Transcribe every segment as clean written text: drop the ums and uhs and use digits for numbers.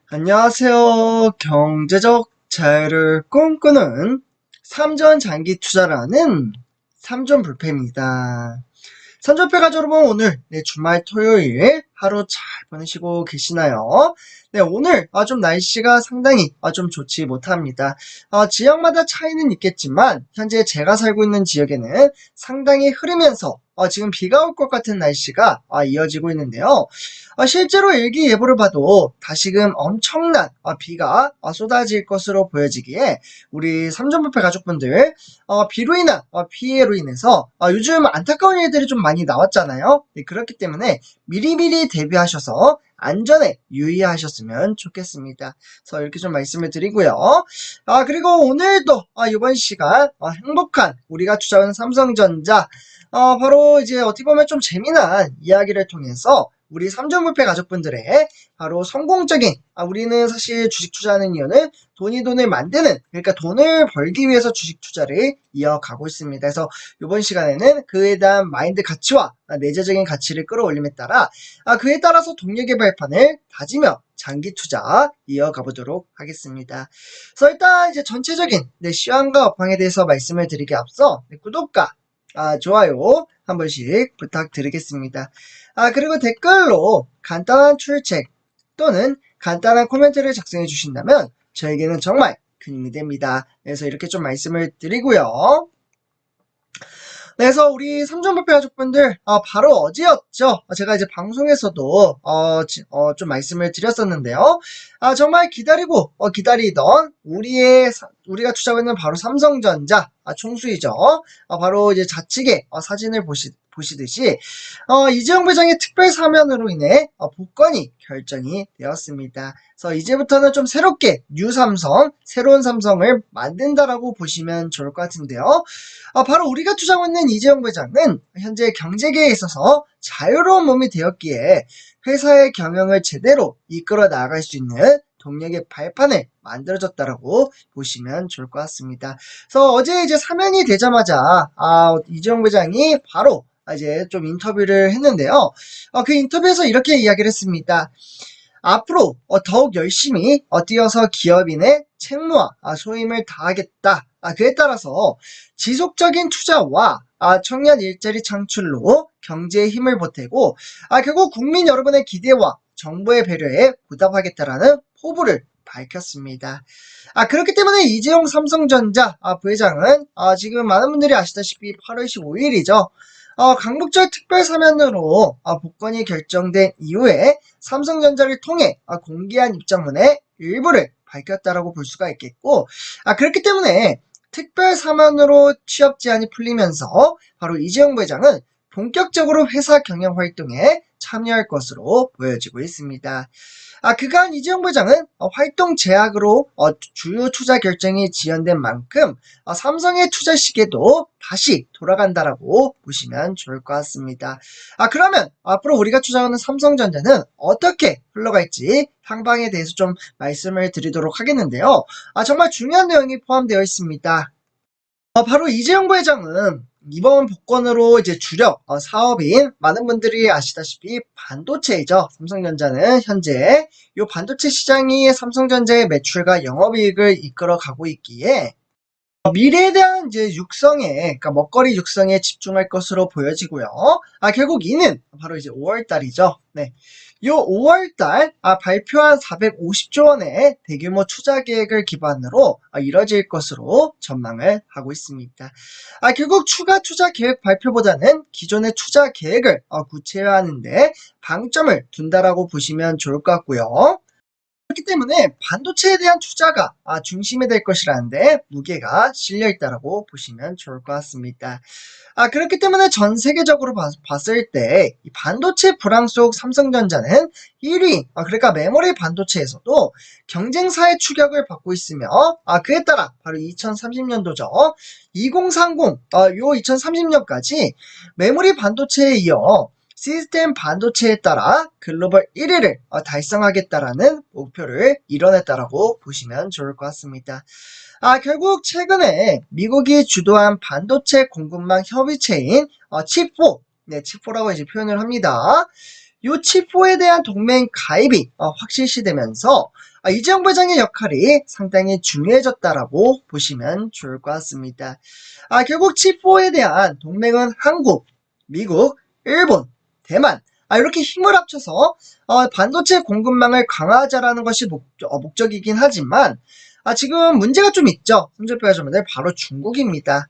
안녕하세요. 경제적 자유를 꿈꾸는 삼전 장기 투자라는 삼전불패입니다. 삼전불패 가족 여러분, 오늘 주말 토요일 하루 잘 보내시고 계시나요? 네, 오늘 좀 날씨가 상당히 좀 좋지 못합니다. 지역마다 차이는 있겠지만 현재 제가 살고 있는 지역에는 상당히 흐리면서 지금 비가 올 것 같은 날씨가 이어지고 있는데요. 실제로 일기예보를 봐도 다시금 엄청난 비가 쏟아질 것으로 보여지기에 우리 삼전불패 가족분들 비로 인한 피해로 인해서 요즘 안타까운 일들이 좀 많이 나왔잖아요. 네, 그렇기 때문에 미리미리 대비하셔서 안전에 유의하셨으면 좋겠습니다. 그래서 이렇게 좀 말씀을 드리고요. 그리고 오늘도 이번 시간 행복한 우리가 투자하는 삼성전자 바로 이제 어떻게 보면 좀 재미난 이야기를 통해서 우리 삼전불패 가족분들의 바로 성공적인 우리는 사실 주식 투자하는 이유는 돈을 만드는, 그러니까 돈을 벌기 위해서 주식 투자를 이어가고 있습니다. 그래서 이번 시간에는 그에 대한 마인드 가치와 내재적인 가치를 끌어올림에 따라 그에 따라서 동력의 발판을 다지며 장기 투자 이어가 보도록 하겠습니다. 그래서 일단 이제 전체적인 시황과 업황에 대해서 말씀을 드리기 앞서 구독과 좋아요 한 번씩 부탁드리겠습니다. 그리고 댓글로 간단한 출첵 또는 간단한 코멘트를 작성해 주신다면 저에게는 정말 큰 힘이 됩니다. 그래서 이렇게 좀 말씀을 드리고요. 그래서 우리 삼전불패 가족분들 바로 어제였죠. 제가 이제 방송에서도 좀 말씀을 드렸었는데요. 정말 기다리고 기다리던 우리가 투자하고 있는 바로 삼성전자 총수이죠. 바로 이제 좌측에 사진을 보시듯이 이재용 회장의 특별 사면으로 인해 복권이 결정이 되었습니다. 그래서 이제부터는 좀 새롭게 뉴 삼성, 새로운 삼성을 만든다라고 보시면 좋을 것 같은데요. 바로 우리가 투자하고 있는 이재용 회장은 현재 경제계에 있어서 자유로운 몸이 되었기에 회사의 경영을 제대로 이끌어 나갈 수 있는 동력의 발판을 만들어줬다라고 보시면 좋을 것 같습니다. 그래서 어제 이제 사면이 되자마자 이재용 회장이 바로 이제 좀 인터뷰를 했는데요. 그 인터뷰에서 이렇게 이야기를 했습니다. 앞으로 더욱 열심히 뛰어서 기업인의 책무와 소임을 다하겠다. 그에 따라서 지속적인 투자와 청년 일자리 창출로 경제에 힘을 보태고 결국 국민 여러분의 기대와 정부의 배려에 보답하겠다라는 포부를 밝혔습니다. 그렇기 때문에 이재용 삼성전자 부회장은 지금 많은 분들이 아시다시피 8월 15일이죠. 강북절 특별사면으로 복권이 결정된 이후에 삼성전자를 통해 공개한 입장문의 일부를 밝혔다라고 볼 수가 있겠고, 그렇기 때문에 특별사면으로 취업 제한이 풀리면서 바로 이재용 부회장은 본격적으로 회사 경영 활동에 참여할 것으로 보여지고 있습니다. 그간 이재용 부회장은 활동 제약으로 주요 투자 결정이 지연된 만큼 삼성의 투자 시기에도 다시 돌아간다라고 보시면 좋을 것 같습니다. 그러면 앞으로 우리가 투자하는 삼성전자는 어떻게 흘러갈지 향방에 대해서 좀 말씀을 드리도록 하겠는데요. 정말 중요한 내용이 포함되어 있습니다. 바로 이재용 부회장은 이번 복권으로 이제 주력 사업인 많은 분들이 아시다시피 반도체이죠. 삼성전자는 현재 이 반도체 시장이 삼성전자의 매출과 영업이익을 이끌어 가고 있기에 미래에 대한 이제 그러니까 먹거리 육성에 집중할 것으로 보여지고요. 결국 이는 바로 이제 5월달이죠. 네. 요 5월달 발표한 450조 원의 대규모 투자 계획을 기반으로 이뤄질 것으로 전망을 하고 있습니다. 결국 추가 투자 계획 발표보다는 기존의 투자 계획을 구체화하는데 방점을 둔다라고 보시면 좋을 것 같고요. 그렇기 때문에 반도체에 대한 투자가 중심이 될 것이라는데 무게가 실려있다라고 보시면 좋을 것 같습니다. 그렇기 때문에 전 세계적으로 봤을 때 이 반도체 불황 속 삼성전자는 1위, 그러니까 메모리 반도체에서도 경쟁사의 추격을 받고 있으며 그에 따라 바로 2030년도죠. 2030, 요 2030년까지 메모리 반도체에 이어 시스템 반도체에 따라 글로벌 1위를 달성하겠다라는 목표를 이뤄냈다라고 보시면 좋을 것 같습니다. 결국 최근에 미국이 주도한 반도체 공급망 협의체인 칩4, 네, 칩4라고 이제 표현을 합니다. 요 칩4에 대한 동맹 가입이 확실시되면서 이재용 부회장의 역할이 상당히 중요해졌다라고 보시면 좋을 것 같습니다. 결국 칩4에 대한 동맹은 한국, 미국, 일본, 대만 이렇게 힘을 합쳐서 반도체 공급망을 강화하자라는 것이 목적이긴 하지만 지금 문제가 좀 있죠. 손절배가점들 바로 중국입니다.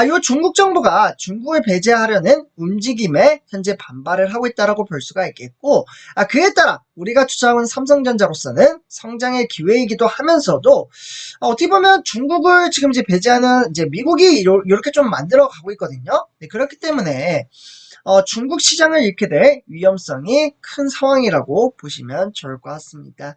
요 중국 정부가 중국을 배제하려는 움직임에 현재 반발을 하고 있다라고 볼 수가 있겠고, 그에 따라 우리가 투자한 삼성전자로서는 성장의 기회이기도 하면서도, 어떻게 보면 중국을 지금 이제 배제하는 이제 미국이 이렇게 좀 만들어 가고 있거든요. 네, 그렇기 때문에, 중국 시장을 잃게 될 위험성이 큰 상황이라고 보시면 좋을 것 같습니다.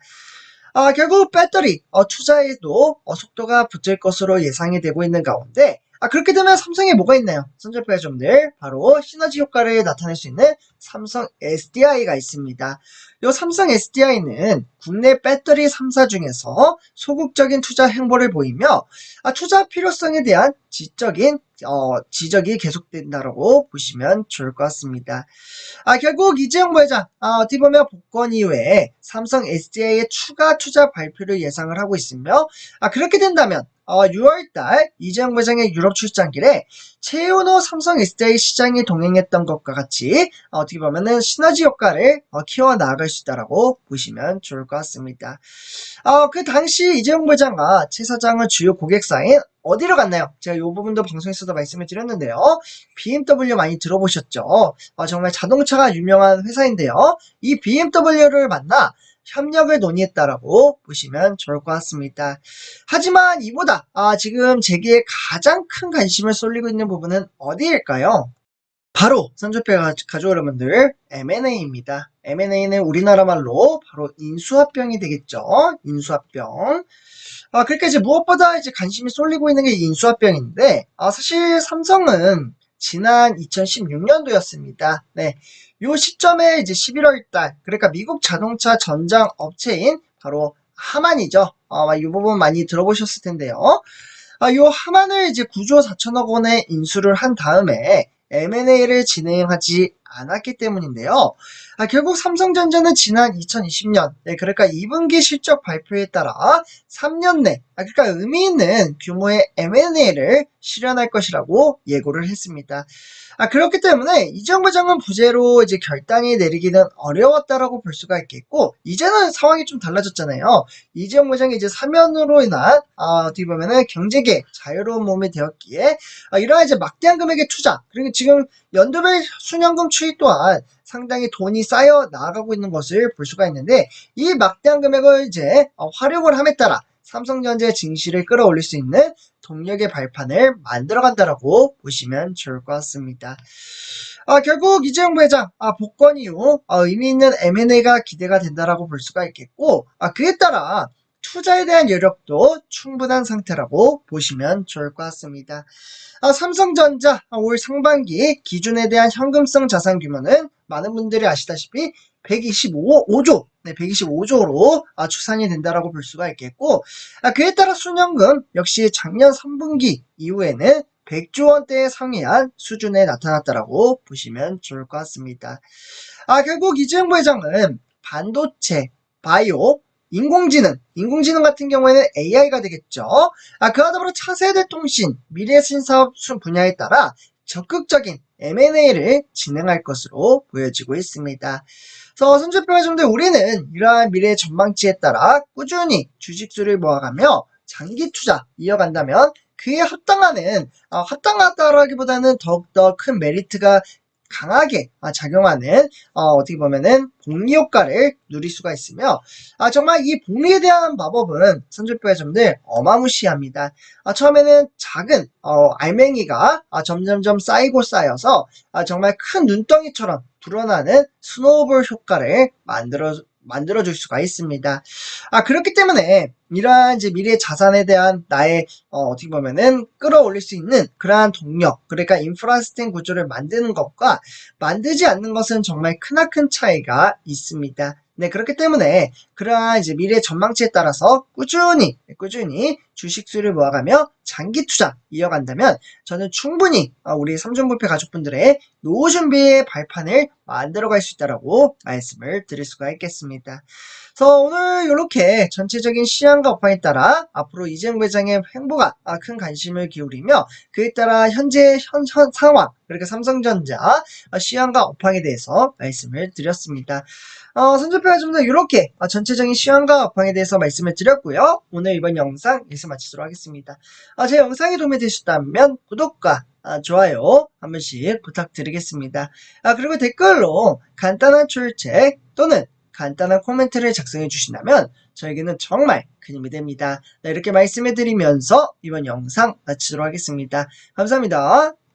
결국 배터리 투자에도 속도가 붙을 것으로 예상이 되고 있는 가운데 그렇게 되면 삼성에 뭐가 있나요? 손절배점들 바로 시너지 효과를 나타낼 수 있는 삼성 SDI가 있습니다. 이 삼성 SDI는 국내 배터리 3사 중에서 소극적인 투자 행보를 보이며 투자 필요성에 대한 지적이 계속된다고 보시면 좋을 것 같습니다. 결국 이재용 부회장 어떻게 보면 복권 이후에 삼성 SDI의 추가 투자 발표를 예상을 하고 있으며 그렇게 된다면 6월달 이재용 부회장의 유럽 출장길에 최은호 삼성 SDI 시장이 동행했던 것과 같이 어떻게 보면은 시너지 효과를 키워나갈 수 있다라고 보시면 좋을 것 같습니다. 그 당시 이재용 부회장과 최 사장은 주요 고객사인 어디로 갔나요? 제가 이 부분도 방송에서도 말씀을 드렸는데요. BMW 많이 들어보셨죠? 정말 자동차가 유명한 회사인데요. 이 BMW를 만나 협력을 논의했다라고 보시면 좋을 것 같습니다. 하지만 이보다 지금 제기에 가장 큰 관심을 쏠리고 있는 부분은 어디일까요? 바로 선조표 가족 여러분들 M&A입니다. M&A는 우리나라 말로 바로 인수합병이 되겠죠. 인수합병. 그러니까 이제 무엇보다 이제 관심이 쏠리고 있는 게 인수합병인데, 사실 삼성은 지난 2016년도였습니다. 네. 요 시점에 이제 11월 달, 그러니까 미국 자동차 전장 업체인 바로 하만이죠. 이 부분 많이 들어보셨을 텐데요. 요 하만을 이제 9조 4천억 원에 인수를 한 다음에 M&A를 진행하지 않았기 때문인데요. 결국 삼성전자는 지난 2020년, 네, 그러니까 2분기 실적 발표에 따라 3년 내, 그러니까 의미 있는 규모의 M&A를 실현할 것이라고 예고를 했습니다. 그렇기 때문에 이재용 부장은 부재로 이제 결단이 내리기는 어려웠다라고 볼 수가 있겠고, 이제는 상황이 좀 달라졌잖아요. 이재용 부장이 이제 사면으로 인한, 어떻게 보면은 경제계 자유로운 몸이 되었기에, 이러한 이제 막대한 금액의 투자, 그리고 지금 연도별 순연금 추이 또한 상당히 돈이 쌓여 나가고 있는 것을 볼 수가 있는데, 이 막대한 금액을 이제 활용을 함에 따라 삼성전자의 증시를 끌어올릴 수 있는 동력의 발판을 만들어간다라고 보시면 좋을 것 같습니다. 결국 이재용 부회장 복권 이후 의미 있는 M&A가 기대가 된다라고 볼 수가 있겠고, 그에 따라 투자에 대한 여력도 충분한 상태라고 보시면 좋을 것 같습니다. 삼성전자 올 상반기 기준에 대한 현금성 자산 규모는 많은 분들이 아시다시피 125조, 네, 125조로 추산이 된다라고 볼 수가 있겠고, 그에 따라 순연금 역시 작년 3분기 이후에는 100조 원대에 상회한 수준에 나타났다라고 보시면 좋을 것 같습니다. 결국 이재용 부회장은 반도체, 바이오, 인공지능 같은 경우에는 AI가 되겠죠. 그와 더불어 차세대 통신, 미래 신사업 분야에 따라 적극적인 M&A를 진행할 것으로 보여지고 있습니다. 그래서 선주평가 정도 우리는 이러한 미래 전망치에 따라 꾸준히 주식수를 모아가며 장기 투자 이어간다면 그에 합당하다라기보다는 더욱더 큰 메리트가 강하게 작용하는 어떻게 보면은 복리 효과를 누릴 수가 있으며 정말 이 복리에 대한 마법은 선주표의 점들 어마무시합니다. 처음에는 작은 알맹이가 점점점 쌓이고 쌓여서 정말 큰 눈덩이처럼 불어나는 스노우볼 효과를 만들어줄 수가 있습니다. 그렇기 때문에 이러한 이제 미래 자산에 대한 나의 어떻게 보면은 끌어올릴 수 있는 그러한 동력, 그러니까 인프라 시스템 구조를 만드는 것과 만들지 않는 것은 정말 크나큰 차이가 있습니다. 네, 그렇기 때문에 그러한 이제 미래 전망치에 따라서 꾸준히 주식 수를 모아가며 장기 투자 이어간다면 저는 충분히 우리 삼성부패 가족분들의 노후 준비의 발판을 만들어 갈 수 있다라고 말씀을 드릴 수가 있겠습니다. 그래서 오늘 이렇게 전체적인 시황과 업황에 따라 앞으로 이재용 회장의 행보가 큰 관심을 기울이며 그에 따라 현재 현 상황 그러니까 삼성전자 시황과 업황에 대해서 말씀을 드렸습니다. 선조표가 좀 더 이렇게 전체적인 시황과 업황에 대해서 말씀을 드렸고요. 오늘 이번 영상 여기서 마치도록 하겠습니다. 제 영상이 도움이 되셨다면 구독과 좋아요 한 번씩 부탁드리겠습니다. 그리고 댓글로 간단한 출첵 또는 간단한 코멘트를 작성해 주신다면 저에게는 정말 큰 힘이 됩니다. 네, 이렇게 말씀해 드리면서 이번 영상 마치도록 하겠습니다. 감사합니다.